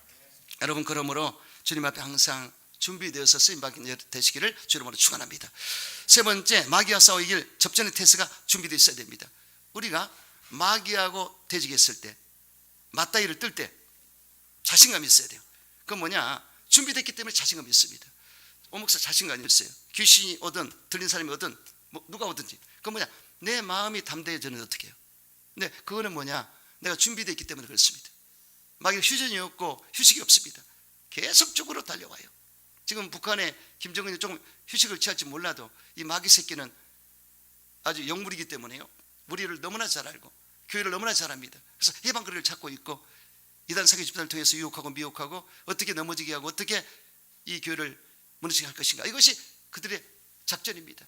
여러분, 그러므로 주님 앞에 항상 준비되어서 쓰임받게 되시기를 주 이름으로 축원합니다. 세 번째, 마귀와 싸워 이길 접전의 태세가 준비되어 있어야 됩니다. 우리가 마귀하고 대적했을 때, 맞다이를 뜰 때 자신감이 있어야 돼요. 그건 뭐냐? 준비됐기 때문에 자신감이 있습니다. 오목사 자신감이 있어요. 귀신이 오든 들린 사람이 오든 누가 오든지. 그건 뭐냐? 내 마음이 담대해지는 어떻게 해요? 근데 그거는 뭐냐? 내가 준비되어 있기 때문에 그렇습니다. 마귀가 휴전이 없고 휴식이 없습니다. 계속적으로 달려와요. 지금 북한에 김정은이 조금 휴식을 취할지 몰라도 이 마귀 새끼는 아주 영물이기 때문에요, 우리를 너무나 잘 알고 교회를 너무나 잘 압니다. 그래서 해방거리를 찾고 있고 이단 사기 집단을 통해서 유혹하고 미혹하고 어떻게 넘어지게 하고 어떻게 이 교회를 무너지게 할 것인가, 이것이 그들의 작전입니다.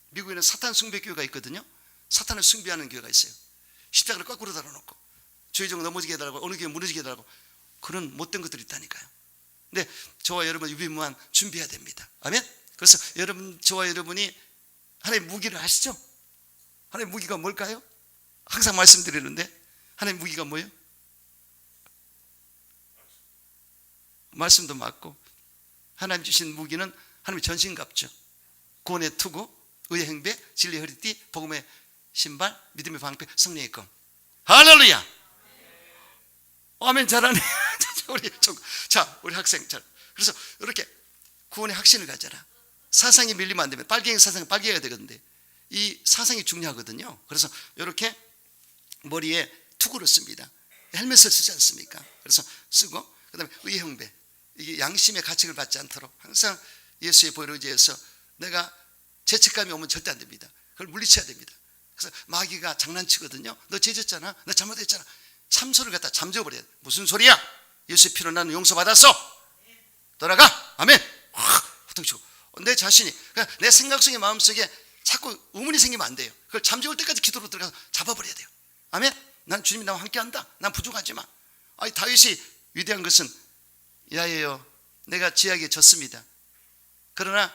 미국에는 사탄 숭배교회가 있거든요. 사탄을 숭배하는 교회가 있어요. 십자가를 거꾸로 달아놓고 주의적 넘어지게 해달라고, 어느 교회 무너지게 해달라고, 그런 못된 것들이 있다니까요. 근데 저와 여러분 유비무한 준비해야 됩니다. 아멘. 그래서 여러분, 저와 여러분이 하나님의 무기를 아시죠? 하나님의 무기가 뭘까요? 항상 말씀드리는데 하나님의 무기가 뭐예요? 말씀도 맞고 하나님 주신 무기는 하나님의 전신갑주, 구원의 투구, 의의 행배, 진리의 허리띠, 복음의 신발, 믿음의 방패, 성령의 검. 할렐루야. 아멘. 잘하네. 우리 학생 잘. 그래서 이렇게 구원의 확신을 가져라. 사상이 밀리면 안 되면, 빨갱이 사상은 빨개야 되거든요. 이 사상이 중요하거든요. 그래서 이렇게 머리에 투구를 씁니다. 헬멧을 쓰지 않습니까? 그래서 쓰고, 그 다음에 의의 형배, 이게 양심의 가책을 받지 않도록 항상 예수의 보혈을 의지해서, 내가 죄책감이 오면 절대 안 됩니다. 그걸 물리쳐야 됩니다. 그래서 마귀가 장난치거든요. 너 죄졌잖아, 너 잘못했잖아. 참소를 갖다 잠재워버려야 돼. 무슨 소리야? 예수의 피로 나는 용서받았어. 돌아가. 아멘. 후통치고 내 자신이, 그러니까 내 생각 속에 마음속에 자꾸 의문이 생기면 안 돼요. 그걸 잠재울 때까지 기도로 들어가서 잡아버려야 돼요. 아멘. 난 주님이 나와 함께한다. 난 부족하지만. 아니, 다윗이 위대한 것은, 야예요, 내가 지하게 졌습니다. 그러나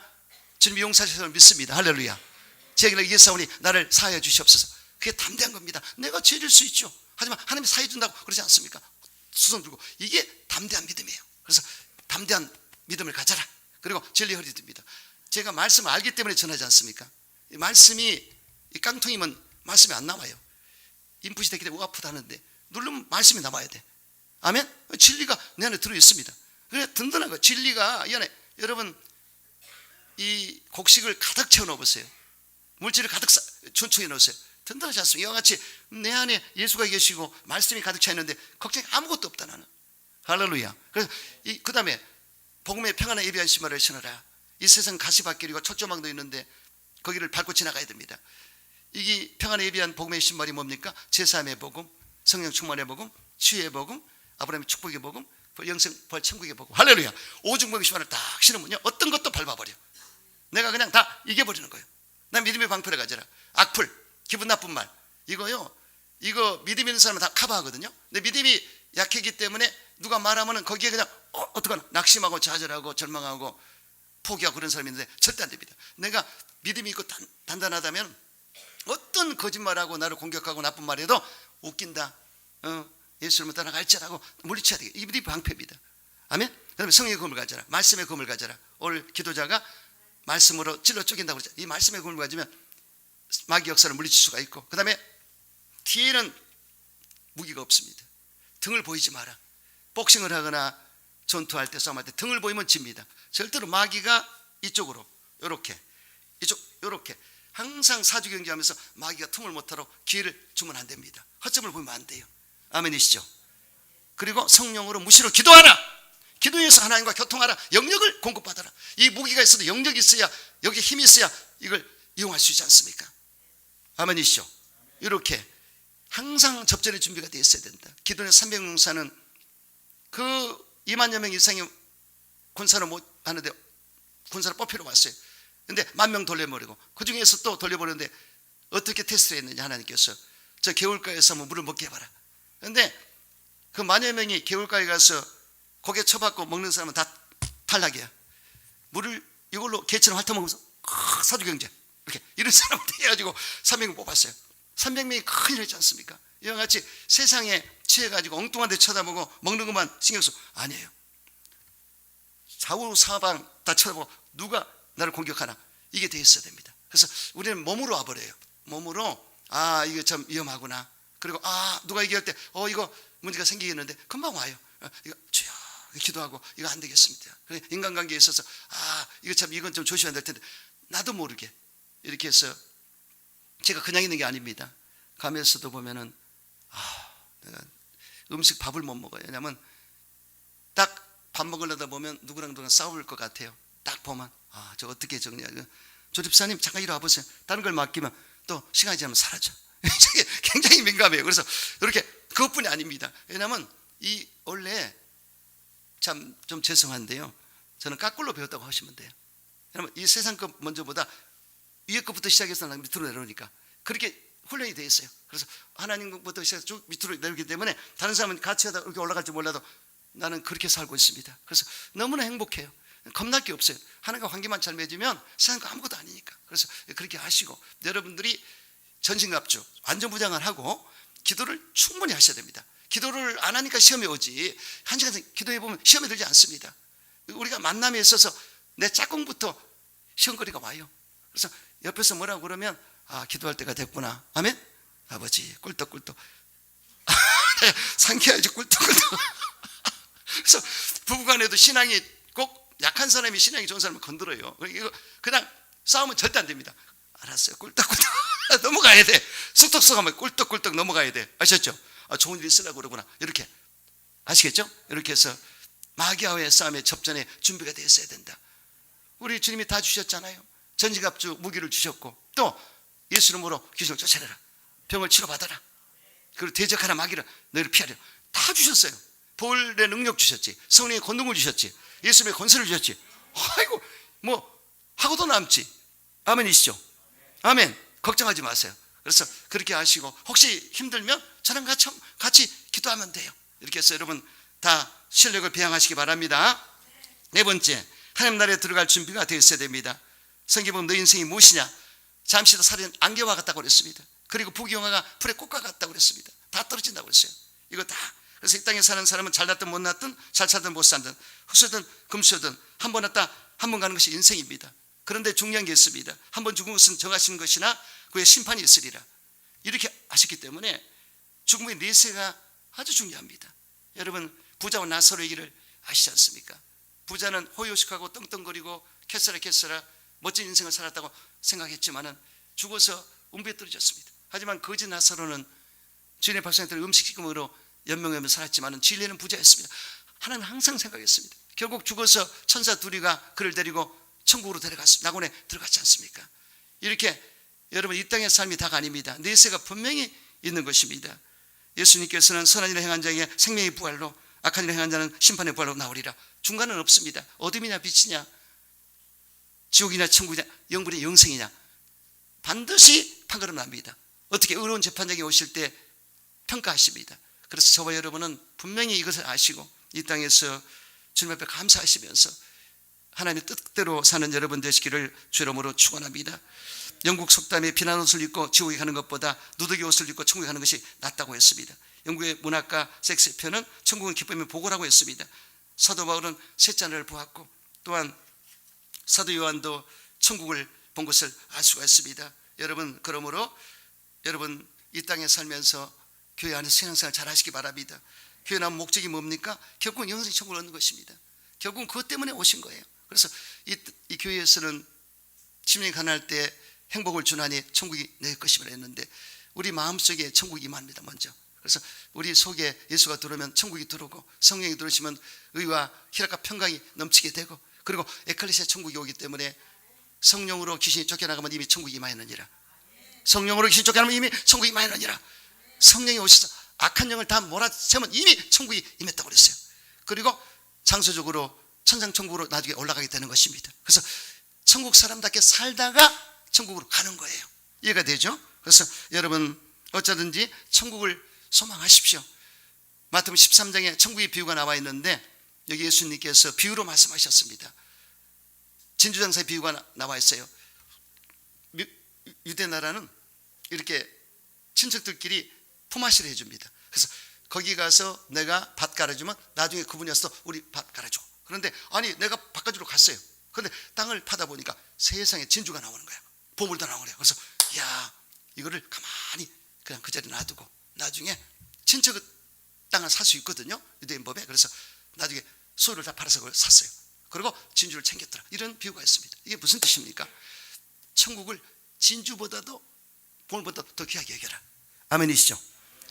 주님이 용서하셔서 믿습니다. 할렐루야. 제가 이기게 싸우니 나를 사하여 주시옵소서. 그게 담대한 겁니다. 내가 죄질 수 있죠. 하지만 하나님이 사해 준다고 그러지 않습니까? 수선 들고. 이게 담대한 믿음이에요. 그래서 담대한 믿음을 가져라. 그리고 진리 허리띠입니다. 제가 말씀을 알기 때문에 전하지 않습니까? 이 말씀이, 이 깡통이면 말씀이 안 나와요. 인풋이 됐기 때문에 아프다는데 누르면 말씀이 나와야 돼. 아멘. 진리가 내 안에 들어있습니다. 그래, 든든한 거. 진리가 이 안에, 여러분, 이 곡식을 가득 채워 넣어보세요. 물질을 가득 준축해 넣으세요. 든든하지 않습니까? 이와 같이 내 안에 예수가 계시고 말씀이 가득 차 있는데 걱정이 아무것도 없다, 나는. 할렐루야. 그래서 그 다음에 복음의 평안에 예비한 신발을 신어라. 이 세상 가시밭길이고 초조망도 있는데 거기를 밟고 지나가야 됩니다. 이게 평안에 예비한 복음의 신발이 뭡니까? 제사함의 복음, 성령 충만의 복음, 치유의 복음, 아브라함의 축복의 복음, 영생 벌 천국의 복음. 할렐루야. 오중복의 신발을 딱 신으면요, 어떤 것도 밟아버려. 내가 그냥 다 이겨버리는 거예요. 난 믿음의 방패를 가져라. 악플, 기분 나쁜 말, 이거요, 이거 믿음 있는 사람은 다 커버하거든요. 근데 믿음이 약했기 때문에 누가 말하면은 거기에 그냥 어떡하나, 낙심하고 좌절하고 절망하고 포기하고 그런 사람이 있는데 절대 안 됩니다. 내가 믿음이 있고 단단하다면 어떤 거짓말하고 나를 공격하고 나쁜 말해도 웃긴다, 예수님을 따라갈지라고 물리쳐야 되겠다. 이 믿음의 방패입니다. 아멘. 그 다음에 성령의 검을 가져라. 말씀의 검을 가져라. 오늘 기도자가 말씀으로 찔러 쪼갠다고 그러죠. 이 말씀의 검을 가지면 마귀 역사를 물리칠 수가 있고, 그 다음에 뒤에는 무기가 없습니다. 등을 보이지 마라. 복싱을 하거나 전투할 때 싸움할 때 등을 보이면 집니다. 절대로 마귀가 이쪽으로 요렇게 이쪽 요렇게 항상 사주 경제하면서 마귀가 틈을 못하도록 기회를 주면 안 됩니다. 허점을 보면 안 돼요. 아멘이시죠? 그리고 성령으로 무시로 기도하라. 기도해서 하나님과 교통하라. 영역을 공급받아라. 이 무기가 있어도 영역이 있어야, 여기 힘이 있어야 이걸 이용할 수 있지 않습니까? 아멘이시죠? 이렇게 항상 접전의 준비가 되어 있어야 된다. 기도는 300용사는 그 2만여 명 이상의 군사를 못 하는데 군사를 뽑히러 왔어요. 근데 10,000명 돌려버리고 그 중에서 또 돌려버렸는데 어떻게 테스트를 했느냐. 하나님께서 저 개울가에서 한번 물을 먹게 해봐라. 근데 그 10,000여 명이 개울가에 가서 고개 쳐박고 먹는 사람은 다 탈락이야. 물을 이걸로 개처럼 핥아먹으면서 사주경제 이렇게 이런 사람을 해가지고 300명 뽑았어요. 300명이 큰일 했지 않습니까? 이와 같이 세상에 취해가지고 엉뚱한 데 쳐다보고 먹는 것만 신경 쓰고 아니에요. 좌우 사방 다 쳐다보고 누가 나를 공격하나 이게 돼 있어야 됩니다. 그래서 우리는 몸으로 와버려요. 몸으로 이거 참 위험하구나. 그리고 누가 얘기할 때 이거 문제가 생기겠는데 금방 와요. 이거 주여 기도하고 이거 안 되겠습니다. 인간관계에 있어서 이거 참 이건 좀 조심해야 될 텐데 나도 모르게 이렇게 해서 제가 그냥 있는 게 아닙니다. 가면서도 보면은 내가 음식 밥을 못 먹어요. 왜냐면 딱 밥 먹으려다 보면 누구랑 싸울 것 같아요. 딱 보면 저 어떻게 정리하죠? 조집사님 잠깐 이리 와보세요. 다른 걸 맡기면 또 시간이 지나면 사라져. 굉장히 민감해요. 그래서 이렇게 그것뿐이 아닙니다. 왜냐하면 이 원래 참 좀 죄송한데요. 저는 까꿀로 배웠다고 하시면 돼요. 왜냐하면 이 세상 것 먼저보다 위에 것부터 시작해서 밑으로 내려오니까 그렇게 훈련이 되어 있어요. 그래서 하나님부터 시작해서 쭉 밑으로 내려오기 때문에 다른 사람은 같이 하다 이렇게 올라갈지 몰라도 나는 그렇게 살고 있습니다. 그래서 너무나 행복해요. 겁날 게 없어요. 하나님과 관계만 잘 맺으면 세상과 아무것도 아니니까. 그래서 그렇게 하시고 여러분들이 전신갑주 안전부장을 하고 기도를 충분히 하셔야 됩니다. 기도를 안 하니까 시험이 오지 한 시간 기도해 보면 시험이 들지 않습니다. 우리가 만남에 있어서 내 짝꿍부터 시험거리가 와요. 그래서 옆에서 뭐라고 그러면 기도할 때가 됐구나. 아멘? 아버지 꿀떡꿀떡 상쾌하지 꿀떡꿀떡. 그래서 부부간에도 신앙이 꼭 약한 사람이 신앙이 좋은 사람을 건드려요. 이거 그냥 싸우면 절대 안 됩니다. 알았어요. 꿀떡꿀떡 넘어가야 돼. 쑥떡쑥 하면 꿀떡꿀떡 넘어가야 돼. 아셨죠? 좋은 일 있으려고 그러구나. 이렇게 아시겠죠? 이렇게 해서 마귀와의 싸움의 접전에 준비가 되어 있어야 된다. 우리 주님이 다 주셨잖아요. 전지갑주 무기를 주셨고 또 예수 이름으로 귀신을 쫓아내라. 병을 치료받아라. 그리고 대적하라 마귀를 너희를 피하려. 다 주셨어요. 보혈의 능력 주셨지. 성령의 권능을 주셨지. 예수님의 권세를 주셨지. 아이고 뭐 하고도 남지. 아멘이시죠? 아멘. 걱정하지 마세요. 그래서 그렇게 하시고 혹시 힘들면 저랑 같이 기도하면 돼요. 이렇게 해서 여러분 다 실력을 배양하시기 바랍니다. 네 번째, 하나님 나라에 들어갈 준비가 되어 있어야 됩니다. 성경에 보면 너 인생이 무엇이냐? 잠시 더 살인 안개와 같다고 그랬습니다. 그리고 부귀영화가 풀의 꽃과 같다고 그랬습니다. 다 떨어진다고 그랬어요. 이거 다. 그래서 이 땅에 사는 사람은 잘났든 못났든 잘 살든 못 살든 흑수든 금수든 한 번 왔다 한 번 가는 것이 인생입니다. 그런데 중요한 게 있습니다. 한 번 죽은 것은 정하시는 것이나 그의 심판이 있으리라. 이렇게 하셨기 때문에 죽음의 내세가 아주 중요합니다. 여러분 부자와 나사로 얘기를 아시지 않습니까? 부자는 호요식하고 떵떵거리고 캐서라 멋진 인생을 살았다고 생각했지만은 죽어서 운비에 떨어졌습니다. 하지만 거지 나사로는 주인의 백성들 음식식금으로 연명하며 살았지만은 진리는 부자였습니다. 하나님 항상 생각했습니다. 결국 죽어서 천사 둘이가 그를 데리고 천국으로 데려갔습니다. 낙원에 들어갔지 않습니까? 이렇게 여러분 이 땅의 삶이 다가 아닙니다. 내세가 분명히 있는 것입니다. 예수님께서는 선한 일을 행한 자에게 생명의 부활로 악한 일을 행한 자는 심판의 부활로 나오리라. 중간은 없습니다. 어둠이냐 빛이냐 지옥이냐 천국이냐 영분의 영생이냐 반드시 판가름 납니다. 어떻게 의로운 재판장이 오실 때 평가하십니다. 그래서 저와 여러분은 분명히 이것을 아시고 이 땅에서 주님 앞에 감사하시면서 하나님의 뜻대로 사는 여러분 되시기를 주 이름으로 축원합니다. 영국 속담에 비난 옷을 입고 지옥에 가는 것보다 누더기 옷을 입고 천국에 가는 것이 낫다고 했습니다. 영국의 문학가 섹스피어는 천국은 기쁨의 보고라고 했습니다. 사도 바울은 셋째 하늘을 보았고 또한 사도 요한도 천국을 본 것을 알 수가 있습니다. 여러분 그러므로 여러분 이 땅에 살면서 교회 안에서 신앙생활 잘 하시기 바랍니다. 교회 나온 목적이 뭡니까? 결국은 영생 천국을 얻는 것입니다. 결국은 그것 때문에 오신 거예요. 그래서 이 교회에서는 심령이 가난할 때 행복을 주나니 천국이 내 것이라 했는데 우리 마음속에 천국이 임합니다. 먼저. 그래서 우리 속에 예수가 들어오면 천국이 들어오고 성령이 들어오시면 의와 희락과 평강이 넘치게 되고 그리고 에클레시아 천국이 오기 때문에 성령으로 귀신이 쫓겨나가면 이미 천국이 임하였느니라. 성령으로 귀신이 쫓겨나면 이미 천국이 임하였느니라. 성령이 오셔서 악한 영을 다 몰아채면 이미 천국이 임했다고 그랬어요. 그리고 장소적으로 천상천국으로 나중에 올라가게 되는 것입니다. 그래서 천국 사람답게 살다가 천국으로 가는 거예요. 이해가 되죠? 그래서 여러분 어쩌든지 천국을 소망하십시오. 마태복음 13장에 천국의 비유가 나와 있는데 여기 예수님께서 비유로 말씀하셨습니다. 진주장사의 비유가 나와 있어요. 유대 나라는 이렇게 친척들끼리 품앗이를 해줍니다. 그래서 거기 가서 내가 밭 갈아주면 나중에 그분이 와서 우리 밭 갈아줘. 그런데 아니 내가 밭 가지러 갔어요. 그런데 땅을 파다 보니까 세상에 진주가 나오는 거야. 보물도 나오는 거야. 그래서 야 이거를 가만히 그냥 그 자리에 놔두고 나중에 친척의 땅을 살 수 있거든요. 유대인 법에. 그래서 나중에 소유를 다 팔아서 그걸 샀어요. 그리고 진주를 챙겼더라. 이런 비유가 있습니다. 이게 무슨 뜻입니까? 천국을 진주보다도 보물보다 더 귀하게 여겨라. 아멘이시죠?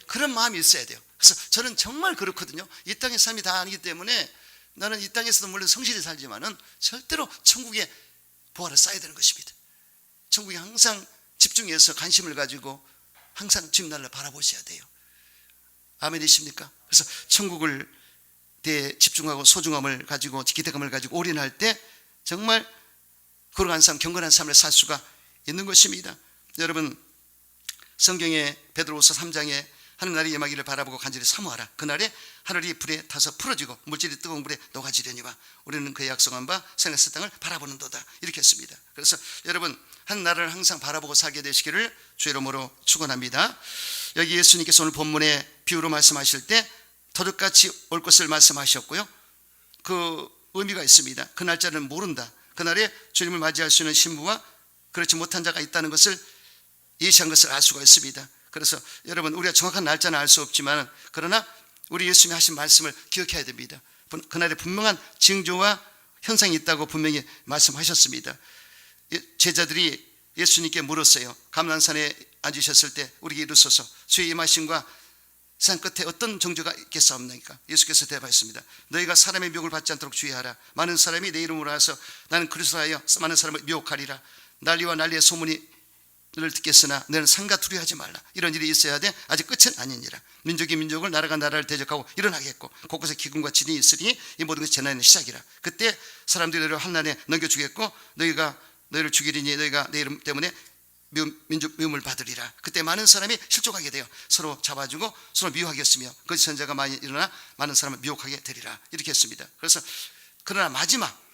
그런 마음이 있어야 돼요. 그래서 저는 정말 그렇거든요. 이 땅의 삶이 다 아니기 때문에 나는 이 땅에서도 물론 성실히 살지만은 절대로 천국에 보화를 쌓아야 되는 것입니다. 천국에 항상 집중해서 관심을 가지고 항상 주님 나라를 바라보셔야 돼요. 아멘이십니까? 그래서 천국을 대해 집중하고 소중함을 가지고 기대감을 가지고 올인할 때 정말 거룩한 삶, 경건한 삶을 살 수가 있는 것입니다. 여러분 성경의 베드로후서 3장에 하늘 날이 임하기를 바라보고 간절히 사모하라. 그날에 하늘이 불에 타서 풀어지고 물질이 뜨거운 불에 녹아지려니와 우리는 그의 약속한 바 생애의 땅을 바라보는도다. 이렇게 했습니다. 그래서 여러분 한 나라를 항상 바라보고 살게 되시기를 주의 이름으로 축원합니다. 여기 예수님께서 오늘 본문에 비유로 말씀하실 때 도둑같이 올 것을 말씀하셨고요. 그 의미가 있습니다. 그 날짜는 모른다. 그날에 주님을 맞이할 수 있는 신부와 그렇지 못한 자가 있다는 것을 예시한 것을 알 수가 있습니다. 그래서 여러분 우리가 정확한 날짜는 알 수 없지만 그러나 우리 예수님이 하신 말씀을 기억해야 됩니다. 그날에 분명한 징조와 현상이 있다고 분명히 말씀하셨습니다. 제자들이 예수님께 물었어요. 감람산에 앉으셨을 때 우리에게 이르소서 주의 임하심과 산 끝에 어떤 정조가 있겠사옵나이까? 예수께서 대답하셨습니다. 너희가 사람의 미혹을 받지 않도록 주의하라. 많은 사람이 내 이름으로 와서 나는 그리스도하여 많은 사람을 미혹하리라. 난리와 난리의 소문이 를 듣겠으나 너는 상가 두려워하지 말라. 이런 일이 있어야 돼. 아직 끝은 아니니라. 민족이 민족을 나라가 나라를 대적하고 일어나겠고 곳곳에 기근과 진이 있으니 이 모든 것이 재난의 시작이라. 그때 사람들이 너희를 환난에 넘겨주겠고 너희가 너희를 죽이리니 너희가 내 이름 때문에 민족 미움을 받으리라. 그때 많은 사람이 실족하게 되어 서로 잡아주고 서로 미워하겠으며 거짓 선자가 많이 일어나 많은 사람을 미혹하게 되리라. 이렇게 했습니다. 그래서 그러나 마지막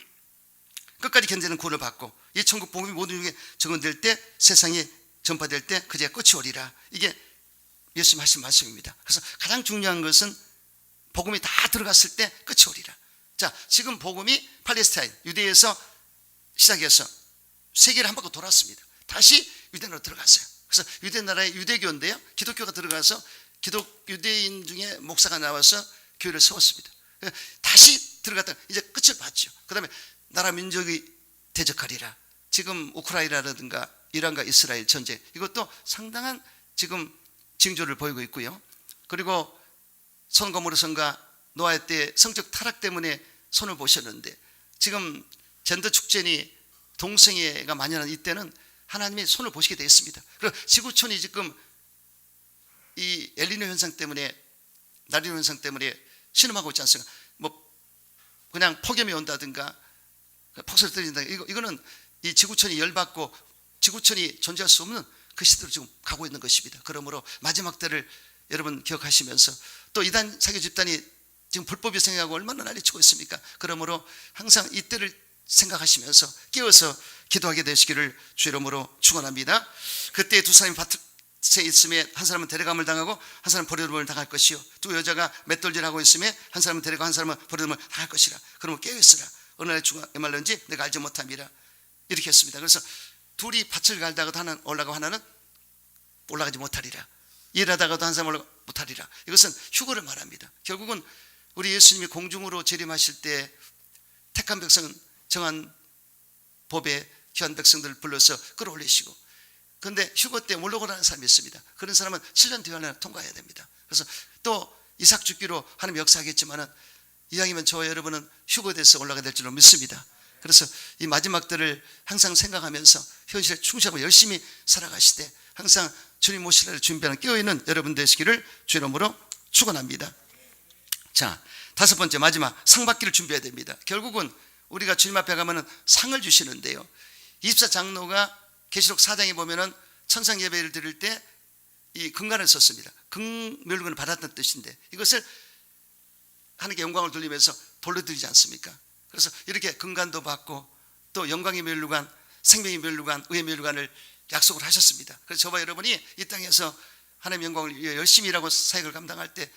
끝까지 견디는 구원을 받고 이 천국 복음이 모든 중에 적용될 때 세상에 전파될 때 그제 끝이 오리라. 이게 예수님 하신 말씀입니다. 그래서 가장 중요한 것은 복음이 다 들어갔을 때 끝이 오리라. 자, 지금 복음이 팔레스타인 유대에서 시작해서 세계를 한 바퀴 돌았습니다. 다시 유대나라로 들어갔어요. 그래서 유대 나라의 유대교인데요, 기독교가 들어가서 유대인 중에 목사가 나와서 교회를 세웠습니다. 다시 들어갔다 이제 끝을 봤죠. 그 다음에 나라 민족이 대적하리라. 지금 우크라이나라든가 이란과 이스라엘 전쟁 이것도 상당한 지금 징조를 보이고 있고요. 그리고 소돔과 노아의 때 성적 타락 때문에 손을 보셨는데 지금 젠더 축전이 동성애가 만연한 이때는 하나님이 손을 보시게 되어 있습니다. 그리고 지구촌이 지금 이 엘니뇨 현상 때문에 라니뇨 현상 때문에 신음하고 있지 않습니까? 뭐 그냥 폭염이 온다든가 폭설이 떨어진다. 이거는 이 지구촌이 열받고 지구촌이 존재할 수 없는 그 시대로 지금 가고 있는 것입니다. 그러므로 마지막 때를 여러분 기억하시면서 또 이단 사교 집단이 지금 불법이 생겨가고 얼마나 난리치고 있습니까? 그러므로 항상 이때를 생각하시면서 깨어서 기도하게 되시기를 주 이름으로 축원합니다. 그때 두 사람이 밭에 있음에 한 사람은 데려감을 당하고 한 사람은 버려둠을 당할 것이요 두 여자가 맷돌질하고 있음에 한 사람은 데려가고 한 사람은 버려둠을 당할 것이라. 그러면 깨어있으라. 어느 날 주가 말른지 내가 알지 못함이라. 이렇게 했습니다. 그래서 둘이 밭을 갈다가도 하나는 올라가고 하나는 올라가지 못하리라. 일하다가도 한 사람 올라가고 못하리라. 이것은 휴거를 말합니다. 결국은 우리 예수님이 공중으로 재림하실 때 택한 백성은 정한 법에 귀한 백성들을 불러서 끌어올리시고, 그런데 휴거 때 몰록오라는 사람이 있습니다. 그런 사람은 7년 뒤에 하나 통과해야 됩니다. 그래서 또 이삭 죽기로 하나님 역사하겠지만은 이왕이면 저와 여러분은 휴거돼서 올라가야 될 줄로 믿습니다. 그래서 이 마지막들을 항상 생각하면서 현실에 충실하고 열심히 살아가시되 항상 주님 오실 날을 준비하는 깨어있는 여러분 되시기를 주 이름으로 축원합니다. 자, 다섯 번째 마지막 상 받기를 준비해야 됩니다. 결국은 우리가 주님 앞에 가면은 상을 주시는데요, 24장로가 계시록 4장에 보면은 천상 예배를 드릴 때 이 금관을 썼습니다. 금멸관을 받았다는 뜻인데 이것을 하나님께 영광을 돌리면서 돌려드리지 않습니까? 그래서 이렇게 금관도 받고 또 영광의 멸관관, 생명의 멸관관, 의의 멸관관을 약속을 하셨습니다. 그래서 저와 여러분이 이 땅에서 하나님의 영광을 위해 열심히 일하고 사역을 감당할 때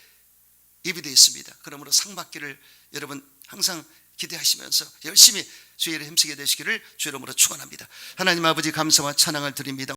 예비되어 있습니다. 그러므로 상 받기를 여러분 항상 기대하시면서 열심히 주의 일에 힘쓰게 되시기를 주 이름으로 축원합니다. 하나님 아버지 감사와 찬양을 드립니다.